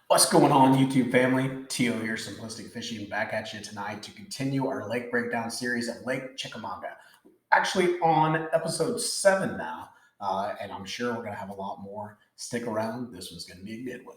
What's going on, YouTube family? Tio here, Simplistic Fishing, back at you tonight to continue our lake breakdown series at Lake Chickamauga. Actually, on episode 7 now, and I'm sure we're going to have a lot more. Stick around. This one's going to be a good one.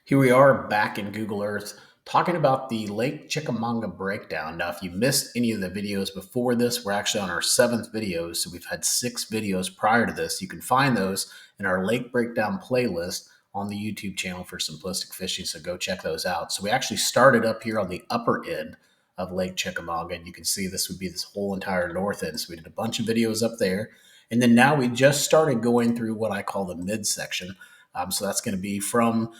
Here we are back in Google Earth talking about the Lake Chickamauga breakdown. Now, if you missed any of the videos before this, we're actually on our 7th video, so we've had 6 videos prior to this. You can find those in our lake breakdown playlist on the YouTube channel for Simplistic Fishing, so go check those out. So we actually started up here on the upper end of Lake Chickamauga, and you can see this would be this whole entire north end. So we did a bunch of videos up there, and then now we just started going through what I call the midsection. So that's going to be from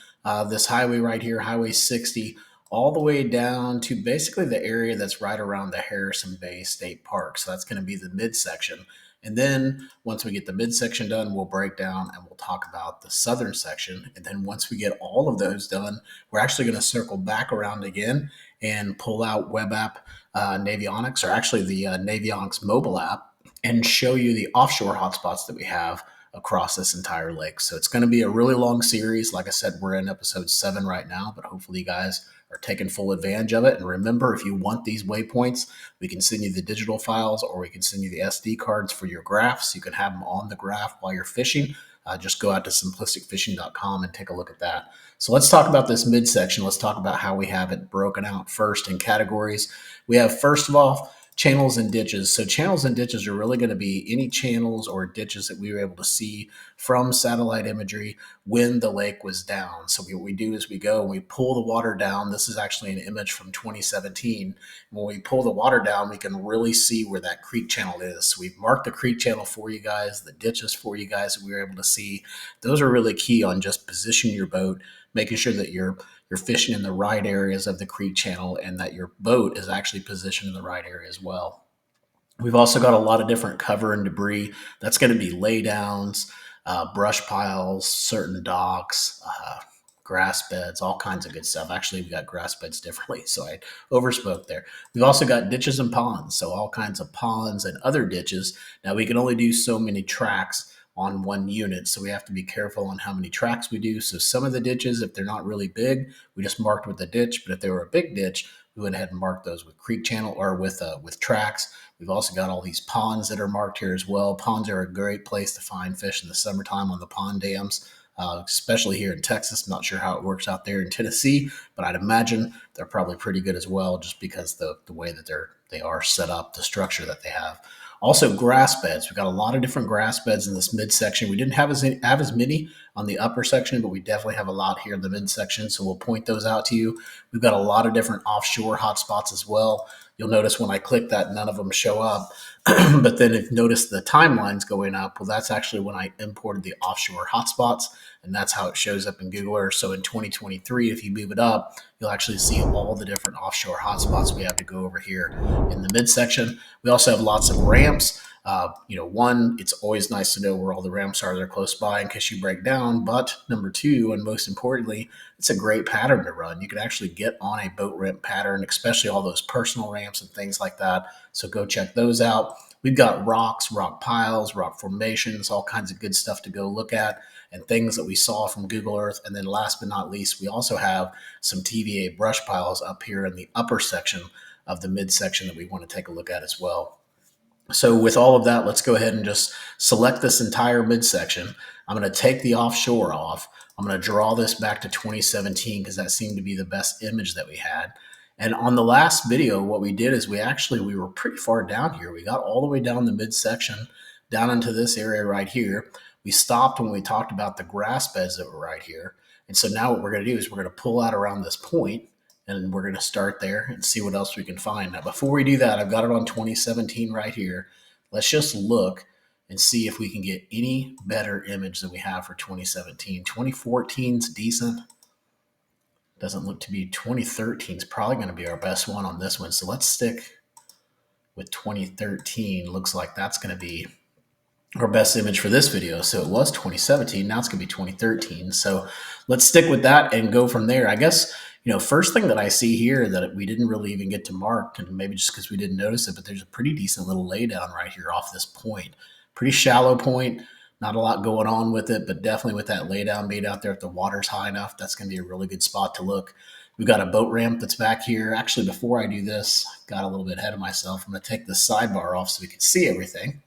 this highway right here, Highway 60, all the way down to basically the area that's right around the Harrison Bay State Park. So that's going to be the midsection. And then once we get the midsection done, we'll break down and we'll talk about the southern section. And then once we get all of those done, we're actually going to circle back around again and pull out web app Navionics, or actually the Navionics mobile app, and show you the offshore hotspots that we have across this entire lake. So it's going to be a really long series. Like I said, we're in episode 7 right now, but hopefully you guys are taking full advantage of it. And remember, if you want these waypoints, we can send you the digital files, or we can send you the SD cards for your graphs. You can have them on the graph while you're fishing. Just go out to simplisticfishing.com and take a look at that. So let's talk about this midsection. Let's talk about how we have it broken out first in categories. We have, first of all, channels and ditches. So channels and ditches are really going to be any channels or ditches that we were able to see from satellite imagery when the lake was down. So what we do is we go and we pull the water down. This is actually an image from 2017. When we pull the water down, we can really see where that creek channel is. So we've marked the creek channel for you guys, the ditches for you guys that we were able to see. Those are really key on just positioning your boat, making sure that you're fishing in the right areas of the creek channel and that your boat is actually positioned in the right area as well. We've also got a lot of different cover and debris. That's going to be laydowns, brush piles, certain docks, grass beds, all kinds of good stuff. Actually, we got grass beds differently, so I overspoke there. We've also got ditches and ponds, so all kinds of ponds and other ditches. Now, we can only do so many tracks on one unit, so we have to be careful on how many tracks we do. So some of the ditches, if they're not really big, we just marked with a ditch, but if they were a big ditch, we went ahead and marked those with creek channel or with tracks. We've also got all these ponds that are marked here as well. Ponds are a great place to find fish in the summertime on the pond dams, especially here in Texas. I'm not sure how it works out there in Tennessee, but I'd imagine they're probably pretty good as well, just because the way that they are set up, the structure that they have. Also, grass beds. We've got a lot of different grass beds in this midsection. We didn't have as many on the upper section, but we definitely have a lot here in the midsection, so we'll point those out to you. We've got a lot of different offshore hotspots as well. You'll notice when I click that, none of them show up. But then if you notice the timelines going up, well, that's actually when I imported the offshore hotspots, and that's how it shows up in Google Earth. So in 2023, if you move it up, you'll actually see all the different offshore hotspots we have to go over here in the midsection. We also have lots of ramps. One, it's always nice to know where all the ramps are. They're close by in case you break down. But number two, and most importantly, it's a great pattern to run. You can actually get on a boat ramp pattern, especially all those personal ramps and things like that. So go check those out. We've got rocks, rock piles, rock formations, all kinds of good stuff to go look at, and things that we saw from Google Earth. And then last but not least, we also have some TVA brush piles up here in the upper section of the midsection that we want to take a look at as well. So with all of that, let's go ahead and just select this entire midsection. I'm going to take the offshore off. I'm going to draw this back to 2017 because that seemed to be the best image that we had. And on the last video, what we did is we were pretty far down here. We got all the way down the midsection, down into this area right here. We stopped when we talked about the grass beds that were right here. And so now what we're going to do is we're going to pull out around this point, and we're going to start there and see what else we can find. Now, before we do that, I've got it on 2017 right here. Let's just look and see if we can get any better image than we have for 2017. 2014 is decent. Doesn't look to be. 2013 is probably going to be our best one on this one. So let's stick with 2013. Looks like that's going to be our best image for this video. So it was 2017. Now it's going to be 2013. So let's stick with that and go from there. I guess, first thing that I see here that we didn't really even get to mark, and maybe just because we didn't notice it, but there's a pretty decent little laydown right here off this point. Pretty shallow point. Not a lot going on with it, but definitely with that laydown made out there, if the water's high enough, that's going to be a really good spot to look. We've got a boat ramp that's back here. Actually, before I do this, got a little bit ahead of myself. I'm going to take the sidebar off so we can see everything.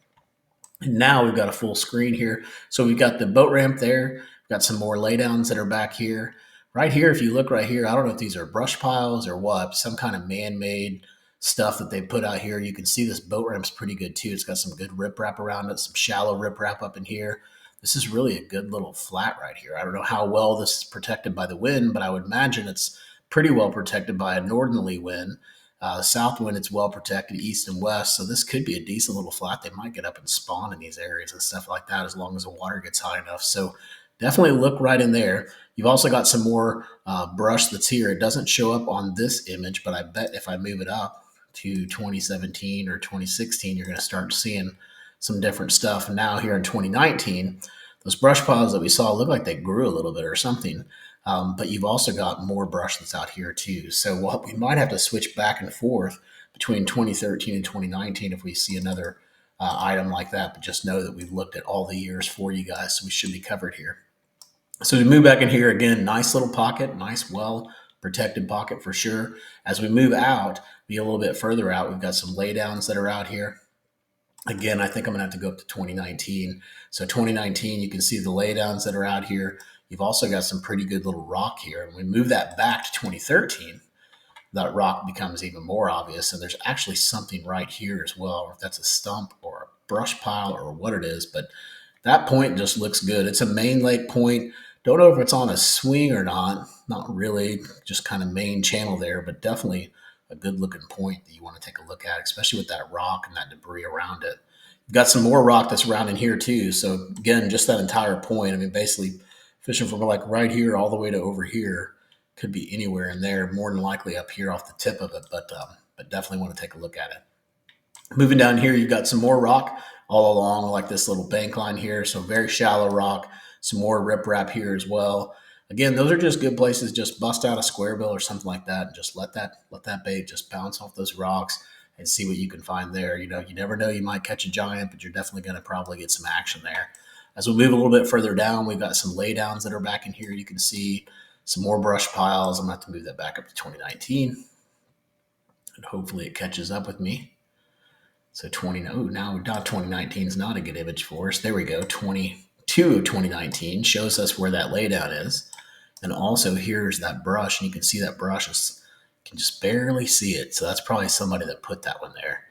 And now we've got a full screen here. So we've got the boat ramp there. We've got some more laydowns that are back here. Right here, if you look right here, I don't know if these are brush piles or what, some kind of man-made stuff that they put out here. You can see this boat ramp's pretty good too. It's got some good riprap around it, some shallow riprap up in here. This is really a good little flat right here. I don't know how well this is protected by the wind, but I would imagine it's pretty well protected by a northerly wind. South wind, it's well protected, east and west. So this could be a decent little flat. They might get up and spawn in these areas and stuff like that as long as the water gets high enough. So definitely look right in there. You've also got some more brush that's here. It doesn't show up on this image, but I bet if I move it up to 2017 or 2016, you're going to start seeing some different stuff. And now here in 2019, those brush piles that we saw look like they grew a little bit or something. But you've also got more brush that's out here too. So we might have to switch back and forth between 2013 and 2019 if we see another item like that. But just know that we've looked at all the years for you guys, so we should be covered here. So we move back in here again, nice little pocket, nice, well protected pocket for sure. As we move out, be a little bit further out, we've got some laydowns that are out here. Again, I think I'm going to have to go up to 2019. So 2019, you can see the laydowns that are out here. You've also got some pretty good little rock here. When we move that back to 2013, that rock becomes even more obvious. And there's actually something right here as well, or if that's a stump or a brush pile or what it is. But that point just looks good. It's a main lake point. Don't know if it's on a swing or not. Not really, just kind of main channel there, but definitely a good looking point that you want to take a look at, especially with that rock and that debris around it. You've got some more rock that's around in here too. So again, just that entire point. I mean, basically fishing from like right here all the way to over here, could be anywhere in there, more than likely up here off the tip of it, but definitely want to take a look at it. Moving down here, you've got some more rock all along like this little bank line here. So very shallow rock, some more riprap here as well. Again, those are just good places. Just bust out a square bill or something like that, and just let that bait just bounce off those rocks and see what you can find there. You never know, you might catch a giant, but you're definitely going to probably get some action there. As we move a little bit further down, we've got some laydowns that are back in here. You can see some more brush piles. I'm going to have to move that back up to 2019, and hopefully it catches up with me. So now 2019 is not a good image for us. There we go. 22 of 2019 shows us where that laydown is. And also here's that brush, and you can see that brush can just barely see it. So that's probably somebody that put that one there.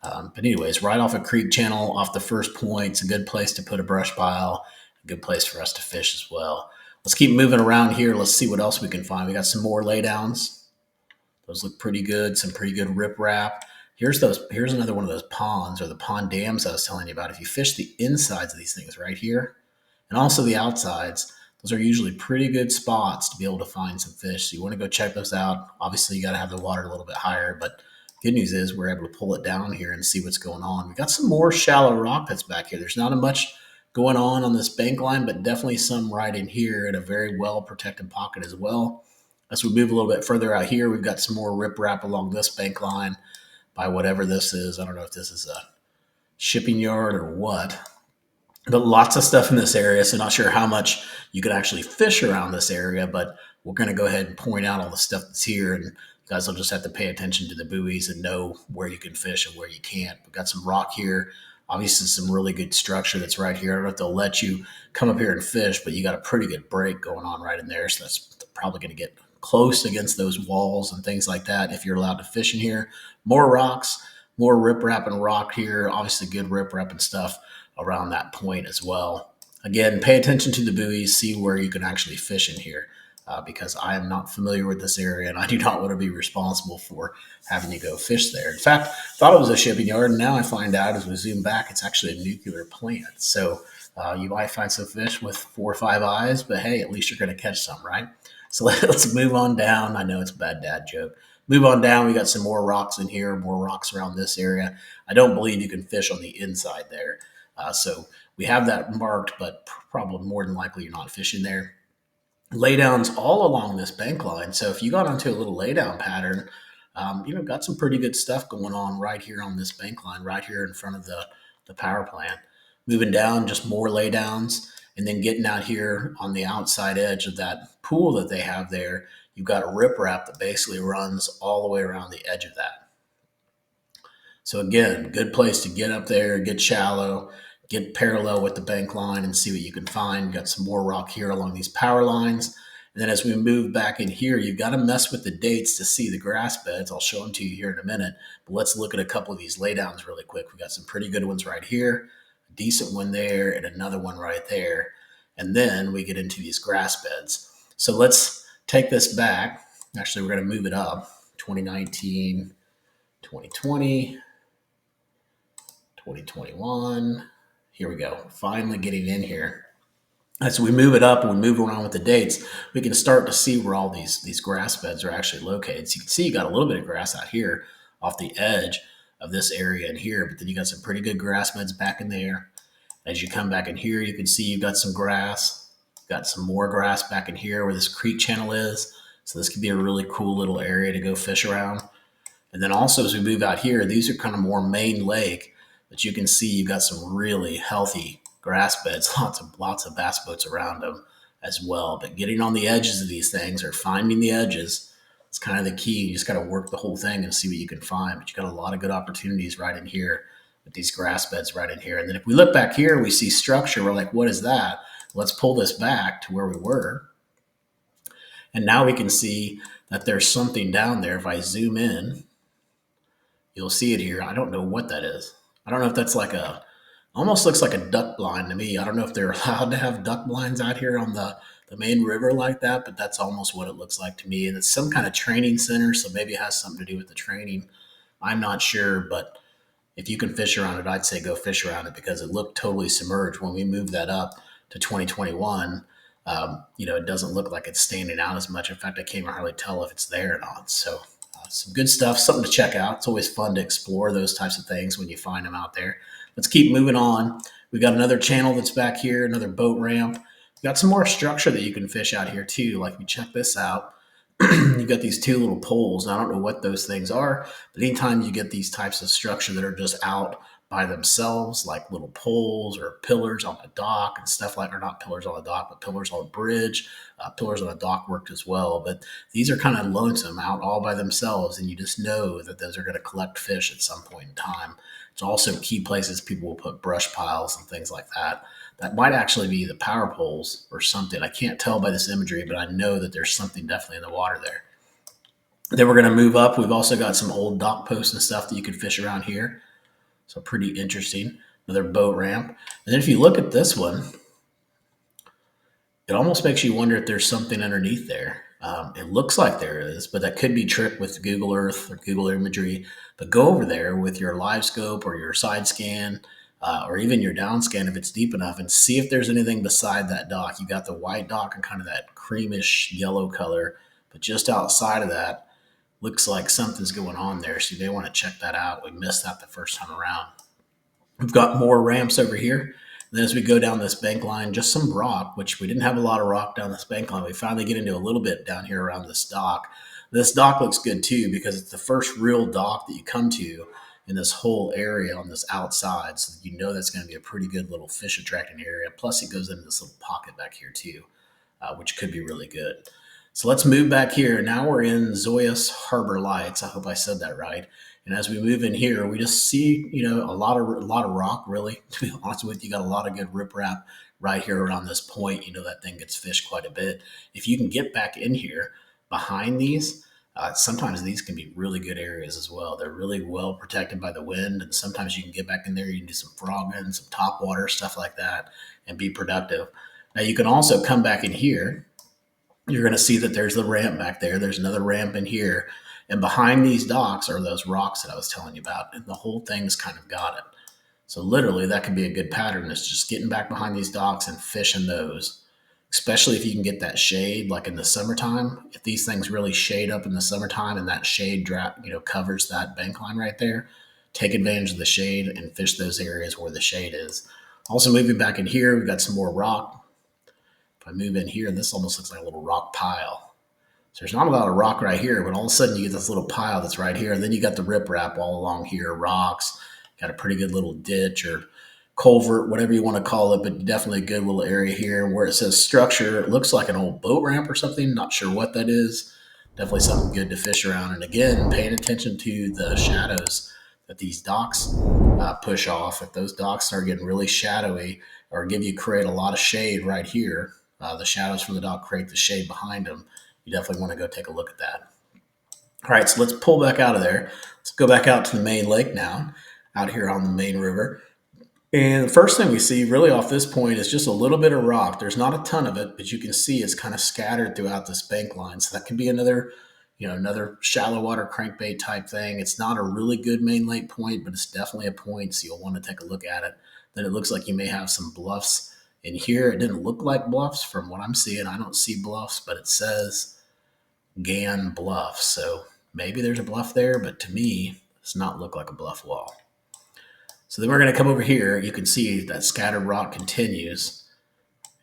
But anyways, right off a creek channel, off the first point, it's a good place to put a brush pile, a good place for us to fish as well. Let's keep moving around here. Let's see what else we can find. We got some more laydowns. Those look pretty good, some pretty good riprap. Here's another one of those ponds or the pond dams I was telling you about. If you fish the insides of these things right here and also the outsides, those are usually pretty good spots to be able to find some fish. So you want to go check those out. Obviously, you got to have the water a little bit higher, but good news is we're able to pull it down here and see what's going on. We got some more shallow rock that's back here. There's not much going on this bank line, but definitely some right in here in a very well protected pocket as well. As we move a little bit further out here, we've got some more riprap along this bank line by whatever this is. I don't know if this is a shipping yard or what, but lots of stuff in this area. So not sure how much you could actually fish around this area, but we're going to go ahead and point out all the stuff that's here, and you guys will just have to pay attention to the buoys and know where you can fish and where you can't. We've got some rock here, obviously some really good structure that's right here. I don't know if they'll let you come up here and fish, but you got a pretty good break going on right in there. So that's probably going to get close against those walls and things like that if you're allowed to fish in here. More rocks, more riprap and rock here. Obviously good riprap and stuff around that point as well. Again, pay attention to the buoys, see where you can actually fish in here, because I am not familiar with this area and I do not want to be responsible for having you go fish there. In fact, I thought it was a shipping yard, and now I find out as we zoom back, it's actually a nuclear plant. So you might find some fish with 4 or 5 eyes, but hey, at least you're going to catch some, right? So let's move on down. I know it's a bad dad joke. Move on down, we got some more rocks in here, more rocks around this area. I don't believe you can fish on the inside there. So we have that marked, but probably more than likely you're not fishing there. Laydowns all along this bank line. So if you got onto a little laydown pattern, got some pretty good stuff going on right here on this bank line, right here in front of the power plant. Moving down, just more laydowns, and then getting out here on the outside edge of that pool that they have there, you've got a riprap that basically runs all the way around the edge of that. So again, good place to get up there, get shallow, get parallel with the bank line and see what you can find. Got some more rock here along these power lines. And then as we move back in here, you've got to mess with the dates to see the grass beds. I'll show them to you here in a minute. But let's look at a couple of these laydowns really quick. We got some pretty good ones right here, a decent one there, and another one right there. And then we get into these grass beds. So let's take this back. Actually, we're going to move it up. 2019, 2020. 2021. Here we go. Finally getting in here. As we move it up and we move around with the dates, we can start to see where all these grass beds are actually located. So you can see you got a little bit of grass out here off the edge of this area in here, but then you got some pretty good grass beds back in there. As you come back in here, you can see you've got some grass, got some more grass back in here where this creek channel is. So this could be a really cool little area to go fish around. And then also as we move out here, these are kind of more main lake. But you can see you've got some really healthy grass beds, lots of bass boats around them as well. But getting on the edges of these things or finding the edges, it's kind of the key. You just got to work the whole thing and see what you can find. But you got a lot of good opportunities right in here with these grass beds right in here. And then if we look back here, we see structure. We're like, what is that? Let's pull this back to where we were. And now we can see that there's something down there. If I zoom in, you'll see it here. I don't know what that is. I don't know if that's like almost looks like a duck blind to me. I don't know if they're allowed to have duck blinds out here on the main river like that, but that's almost what it looks like to me. And it's some kind of training center, so maybe it has something to do with the training. I'm not sure, but if you can fish around it, I'd say go fish around it because it looked totally submerged. When we moved that up to 2021, it doesn't look like it's standing out as much. In fact, I can't hardly tell if it's there or not. So some good stuff, something to check out. It's always fun to explore those types of things when you find them out there. Let's keep moving on. We got another channel that's back here, another boat ramp. We got some more structure that you can fish out here too. Like we check this out. You got these two little poles. I don't know what those things are, but anytime you get these types of structure that are just out by themselves, like little poles or pillars on the dock and stuff like, or not pillars on the dock, but pillars on a bridge, pillars on the dock worked as well. But these are kind of lonesome out all by themselves, and you just know that those are going to collect fish at some point in time. It's also key places people will put brush piles and things like that. That might actually be the power poles or something. I can't tell by this imagery, but I know that there's something definitely in the water there. Then we're going to move up. We've also got some old dock posts and stuff that you can fish around here. So pretty interesting. Another boat ramp. And then if you look at this one, it almost makes you wonder if there's something underneath there. It looks like there is, but that could be tricked with Google Earth or Google imagery. But go over there with your live scope or your side scan or even your down scan if it's deep enough and see if there's anything beside that dock. You got the white dock and kind of that creamish yellow color, but just outside of that, looks like something's going on there. So you may want to check that out. We missed that the first time around. We've got more ramps over here. And then as we go down this bank line, just some rock, which we didn't have a lot of rock down this bank line. We finally get into a little bit down here around this dock. This dock looks good too because it's the first real dock that you come to in this whole area on this outside. So you know that's going to be a pretty good little fish attracting area. Plus it goes into this little pocket back here too, which could be really good. So let's move back here. Now we're in Zoyas Harbor Lights. I hope I said that right. And as we move in here, we just see, a lot of rock, really. To be honest with you, got a lot of good riprap right here around this point. That thing gets fished quite a bit. If you can get back in here behind these, sometimes these can be really good areas as well. They're really well protected by the wind. And sometimes you can get back in there, you can do some frogging, some topwater, stuff like that, and be productive. Now you can also come back in here. You're going to see that there's the ramp back there. There's another ramp in here. And behind these docks are those rocks that I was telling you about. And the whole thing's kind of got it. So literally that could be a good pattern. Is just getting back behind these docks and fishing those. especially if you can get that shade like in the summertime. If these things really shade up in the summertime and that shade covers that bank line right there, take advantage of the shade and fish those areas where the shade is. Also moving back in here, we've got some more rock. If I move in here, this almost looks like a little rock pile. So there's not a lot of rock right here, but all of a sudden you get this little pile that's right here. And then you got the riprap all along here, rocks, got a pretty good little ditch or culvert, whatever you want to call it, but definitely a good little area here. Where it says structure, it looks like an old boat ramp or something. Not sure what that is. Definitely something good to fish around. And again, paying attention to the shadows that these docks push off. If those docks start getting really shadowy or create a lot of shade right here, the shadows from the dock create the shade behind them. You definitely want to go take a look at that. All right, so let's pull back out of there. Let's go back out to the main lake now, out here on the main river. And the first thing we see really off this point is just a little bit of rock. There's not a ton of it, but you can see it's kind of scattered throughout this bank line. So that could be another shallow water crankbait type thing. It's not a really good main lake point, but it's definitely a point, so you'll want to take a look at it. Then it looks like you may have some bluffs in here. It didn't look like bluffs from what I'm seeing. I don't see bluffs, but it says Gan Bluff. So maybe there's a bluff there, but to me, it does not look like a bluff wall. So then we're going to come over here. You can see that scattered rock continues.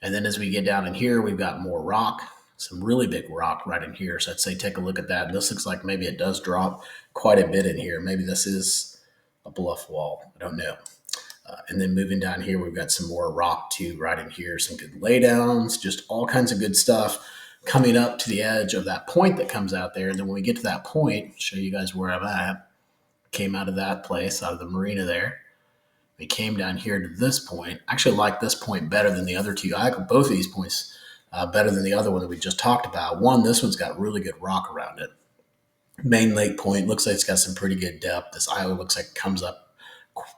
And then as we get down in here, we've got more rock, some really big rock right in here. So I'd say take a look at that. And this looks like maybe it does drop quite a bit in here. Maybe this is a bluff wall. I don't know. And then moving down here, we've got some more rock too right in here. Some good laydowns, just all kinds of good stuff coming up to the edge of that point that comes out there. And then when we get to that point, I'll show you guys where I'm at. Came out of that place, out of the marina there. We came down here to this point. I actually like this point better than the other two. I like both of these points better than the other one that we just talked about. One, this one's got really good rock around it. Main Lake Point looks like it's got some pretty good depth. This island looks like it comes up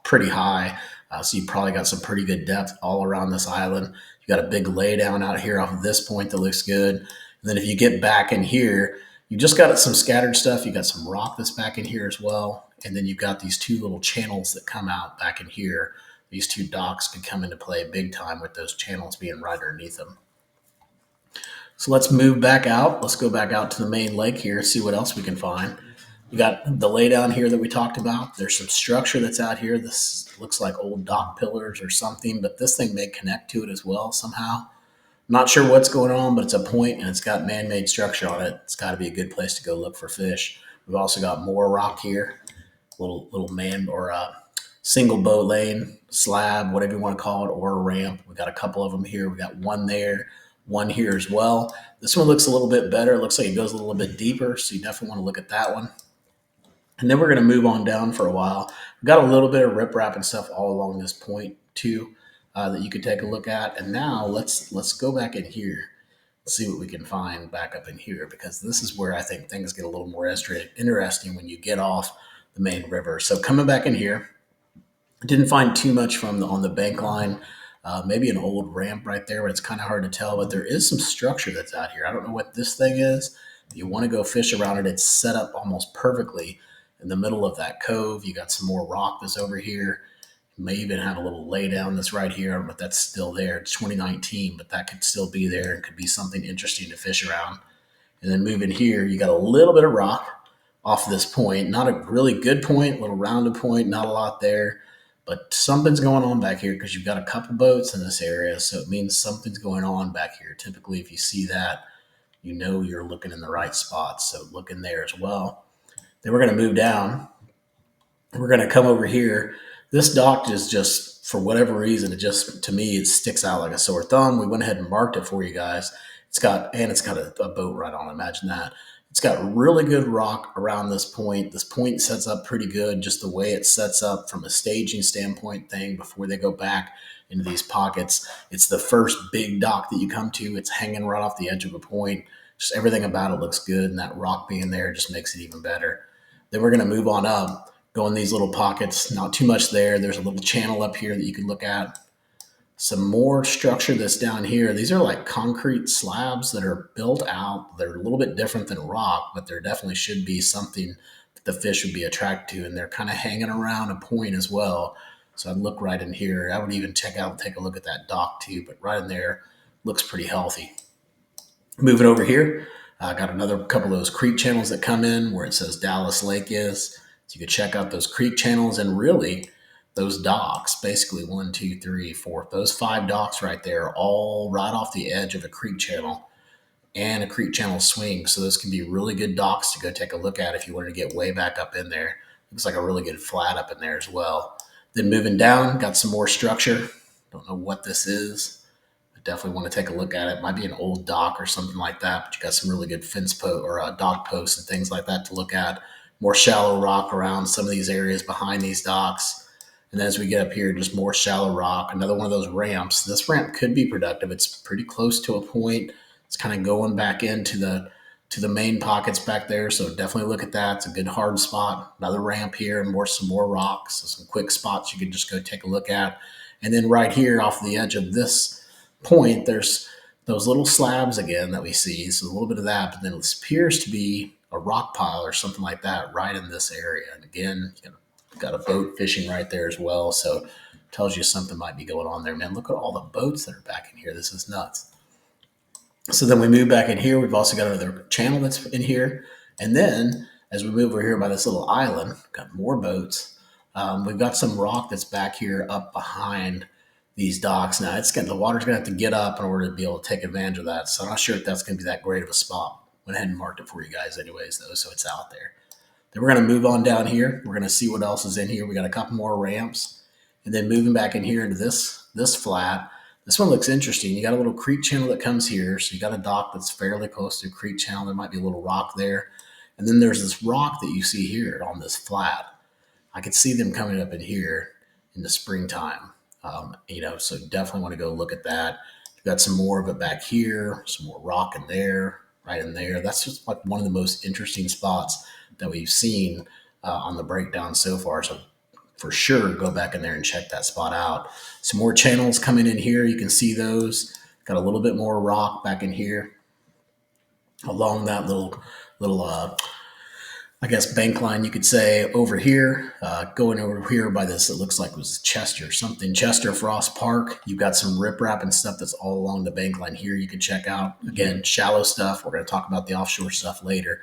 pretty high. So you probably got some pretty good depth all around this island. You got a big laydown out here off of this point that looks good. And then if you get back in here, you just got some scattered stuff. You got some rock that's back in here as well. And then you've got these two little channels that come out back in here. These two docks could come into play big time with those channels being right underneath them. So let's move back out. Let's go back out to the main lake here, see what else we can find. We got the laydown here that we talked about. There's some structure that's out here. This looks like old dock pillars or something, but this thing may connect to it as well somehow. Not sure what's going on, but it's a point and it's got man-made structure on it. It's got to be a good place to go look for fish. We've also got more rock here, little man or a single boat lane, slab, whatever you want to call it, or a ramp. We got a couple of them here. We got one there, one here as well. This one looks a little bit better. It looks like it goes a little bit deeper, so you definitely want to look at that one. And then we're going to move on down for a while. We've got a little bit of riprap and stuff all along this point too that you could take a look at. And now let's go back in here, see what we can find back up in here, because this is where I think things get a little more interesting when you get off the main river. So coming back in here, I didn't find too much on the bank line. Maybe an old ramp right there, but it's kind of hard to tell. But there is some structure that's out here. I don't know what this thing is. If you want to go fish around it, it's set up almost perfectly in the middle of that cove. You got some more rock that's over here. You may even have a little laydown that's right here, but that's still there. It's 2019, but that could still be there and could be something interesting to fish around. And then moving here, you got a little bit of rock off this point. Not a really good point, a little rounded point, not a lot there. But something's going on back here because you've got a couple boats in this area. So it means something's going on back here. Typically, if you see that, you know you're looking in the right spot. So look in there as well. Then we're going to move down. We're going to come over here. This dock is just, for whatever reason, to me, it sticks out like a sore thumb. We went ahead and marked it for you guys. It's got a boat right on. Imagine that. It's got really good rock around this point. This point sets up pretty good, just the way it sets up from a staging standpoint thing before they go back into these pockets. It's the first big dock that you come to. It's hanging right off the edge of a point. Just everything about it looks good, and that rock being there just makes it even better. Then we're going to move on up, go in these little pockets. Not too much there. There's a little channel up here that you can look at. Some more structure that's down here. These are like concrete slabs that are built out. They're a little bit different than rock, but there definitely should be something that the fish would be attracted to. And they're kind of hanging around a point as well. So I'd look right in here. I would even take a look at that dock too, but right in there, looks pretty healthy. Moving over here, I got another couple of those creek channels that come in where it says Dallas Lake is. So you can check out those creek channels and really those docks, basically 1, 2, 3, 4, those 5 docks right there, all right off the edge of a creek channel and a creek channel swing. So those can be really good docks to go take a look at if you wanted to get way back up in there. Looks like a really good flat up in there as well. Then moving down, got some more structure. Don't know what this is. Definitely want to take a look at it. Might be an old dock or something like that, but you got some really good fence post or dock posts and things like that to look at. More shallow rock around some of these areas behind these docks. And then as we get up here, just more shallow rock. Another one of those ramps. This ramp could be productive. It's pretty close to a point. It's kind of going back into the main pockets back there. So definitely look at that. It's a good hard spot. Another ramp here and some more rocks. So some quick spots you can just go take a look at. And then right here off the edge of this point, there's those little slabs again that we see. So a little bit of that, but then it appears to be a rock pile or something like that right in this area. And again, you got a boat fishing right there as well. So tells you something might be going on there, man. Look at all the boats that are back in here. This is nuts. So then we move back in here. We've also got another channel that's in here. And then as we move over here by this little island, got more boats. We've got some rock that's back here up behind these docks. Now the water's gonna have to get up in order to be able to take advantage of that. So I'm not sure if that's gonna be that great of a spot. Went ahead and marked it for you guys anyways though, so it's out there. Then we're gonna move on down here. We're gonna see what else is in here. We got a couple more ramps. And then moving back in here into this flat. This one looks interesting. You got a little creek channel that comes here. So you got a dock that's fairly close to a creek channel. There might be a little rock there. And then there's this rock that you see here on this flat. I could see them coming up in here in the springtime. So definitely want to go look at that. We've got some more of it back here, some more rock in there, right in there. That's just like one of the most interesting spots that we've seen on the breakdown so far. So for sure, go back in there and check that spot out. Some more channels coming in here. You can see those. Got a little bit more rock back in here along that little I guess bank line, you could say, over here, going over here by this, it looks like it was Chester Frost Park. You've got some riprap and stuff that's all along the bank line here you can check out. Again, shallow stuff. We're going to talk about the offshore stuff later.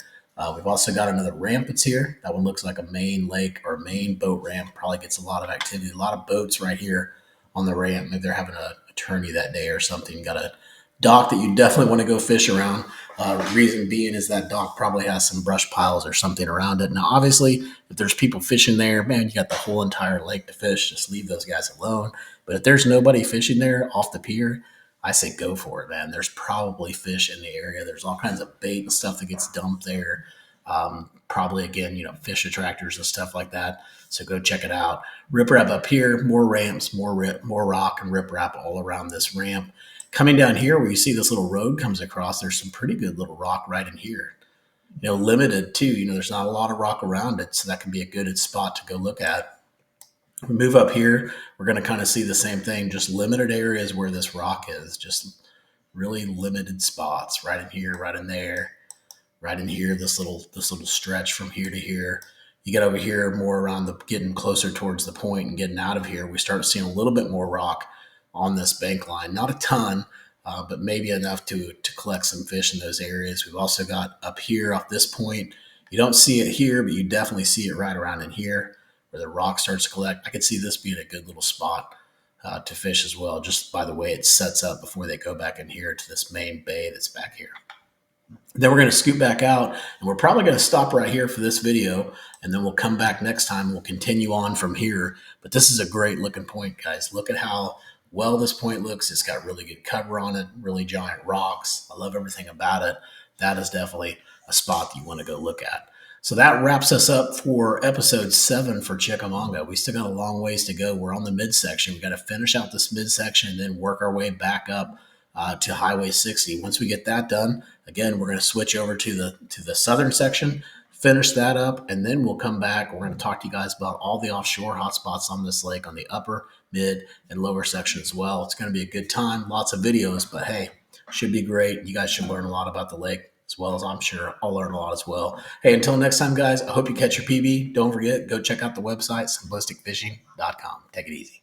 We've also got another ramp that's here. That one looks like a main lake or main boat ramp. Probably gets a lot of activity. A lot of boats right here on the ramp. Maybe they're having a tourney that day or something. Got a dock that you definitely want to go fish around. Reason being is that dock probably has some brush piles or something around it. Now, obviously, if there's people fishing there, man, you got the whole entire lake to fish. Just leave those guys alone. But if there's nobody fishing there off the pier, I say go for it, man. There's probably fish in the area. There's all kinds of bait and stuff that gets dumped there. Probably, again, fish attractors and stuff like that. So go check it out. Riprap up here, more ramps, more rock and riprap all around this ramp. Coming down here where you see this little road comes across, there's some pretty good little rock right in here. Limited too. There's not a lot of rock around it, so that can be a good spot to go look at. We move up here, we're going to kind of see the same thing, just limited areas where this rock is, just really limited spots right in here, right in there, right in here, this little stretch from here to here. You get over here more around getting closer towards the point and getting out of here, we start seeing a little bit more rock on this bank line. Not a ton, but maybe enough to collect some fish in those areas. We've also got up here off this point. You don't see it here, but you definitely see it right around in here where the rock starts to collect. I could see this being a good little spot to fish as well, just by the way it sets up before they go back in here to this main bay that's back here. Then we're going to scoot back out, and we're probably going to stop right here for this video, and then we'll come back next time. We'll continue on from here. But this is a great looking point, guys. Look at how well this point looks. It's got really good cover on it, really giant rocks. I love everything about it. That is definitely a spot that you want to go look at. So that wraps us up for episode 7 for Chickamauga. We still got a long ways to go. We're on the midsection. We got to finish out this midsection and then work our way back up to Highway 60. Once we get that done, again, we're going to switch over to the southern section, finish that up, and then we'll come back. We're going to talk to you guys about all the offshore hotspots on this lake on the upper, mid, and lower section as well. It's going to be a good time. Lots of videos, but hey, should be great. You guys should learn a lot about the lake as well as I'm sure I'll learn a lot as well. Hey, until next time, guys, I hope you catch your PB. Don't forget, go check out the website, simplisticfishing.com. Take it easy.